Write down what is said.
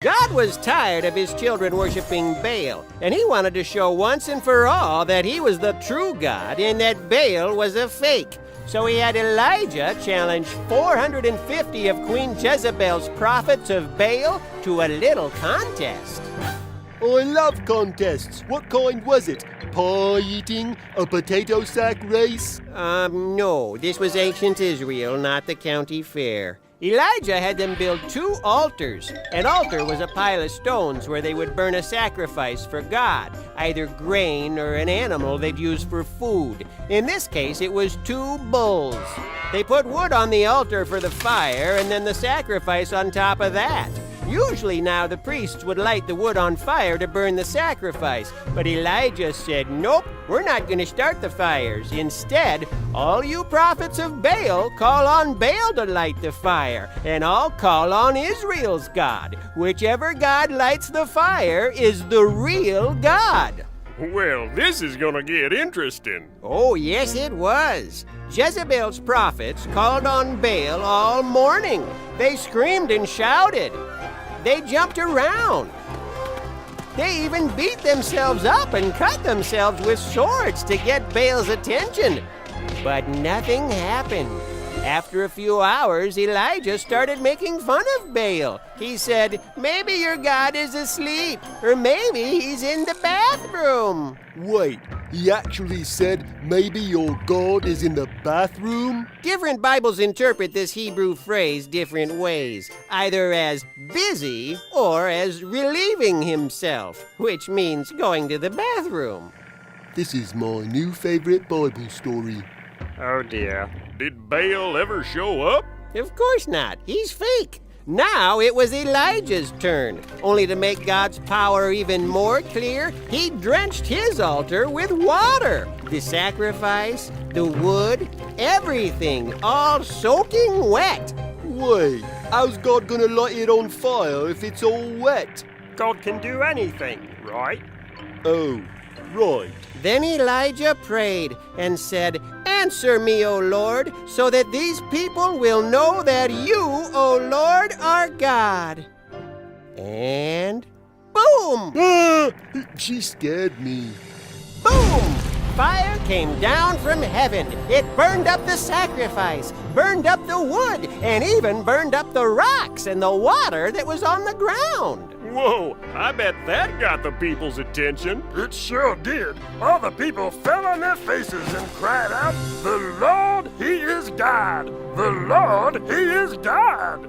God was tired of his children worshiping Baal, and he wanted to show once and for all that he was the true God and that Baal was a fake. So he had Elijah challenge 450 of Queen Jezebel's prophets of Baal to a little contest. I love contests. What kind was it? Pie eating? A potato sack race? No, this was ancient Israel, not the county fair. Elijah had them build 2 altars. An altar was a pile of stones where they would burn a sacrifice for God, either grain or an animal they'd use for food. In this case, it was 2 bulls. They put wood on the altar for the fire and then the sacrifice on top of that. Usually now the priests would light the wood on fire to burn the sacrifice, but Elijah said, nope, we're not going to start the fires. Instead, all you prophets of Baal call on Baal to light the fire, and I'll call on Israel's God. Whichever God lights the fire is the real God. Well, this is gonna get interesting. Oh, yes, it was. Jezebel's prophets called on Baal all morning. They screamed and shouted. They jumped around. They even beat themselves up and cut themselves with swords to get Baal's attention. But nothing happened. After a few hours, Elijah started making fun of Baal. He said, maybe your God is asleep, or maybe he's in the bathroom. Wait, he actually said maybe your God is in the bathroom? Different Bibles interpret this Hebrew phrase different ways, either as busy or as relieving himself, which means going to the bathroom. This is my new favorite Bible story. Oh dear. Did Baal ever show up? Of course not. He's fake. Now it was Elijah's turn. Only to make God's power even more clear, he drenched his altar with water. The sacrifice, the wood, everything, all soaking wet. Wait, how's God gonna light it on fire if it's all wet? God can do anything, right? Oh, right. Then Elijah prayed and said, answer me, O Lord, so that these people will know that you, O Lord, are God. And boom! She scared me. Boom! Fire came down from heaven. It burned up the sacrifice, burned up the wood, and even burned up the rocks and the water that was on the ground. Whoa, I bet that got the people's attention. It sure did. All the people fell on their faces and cried out, "The Lord, He is God! The Lord, He is God!"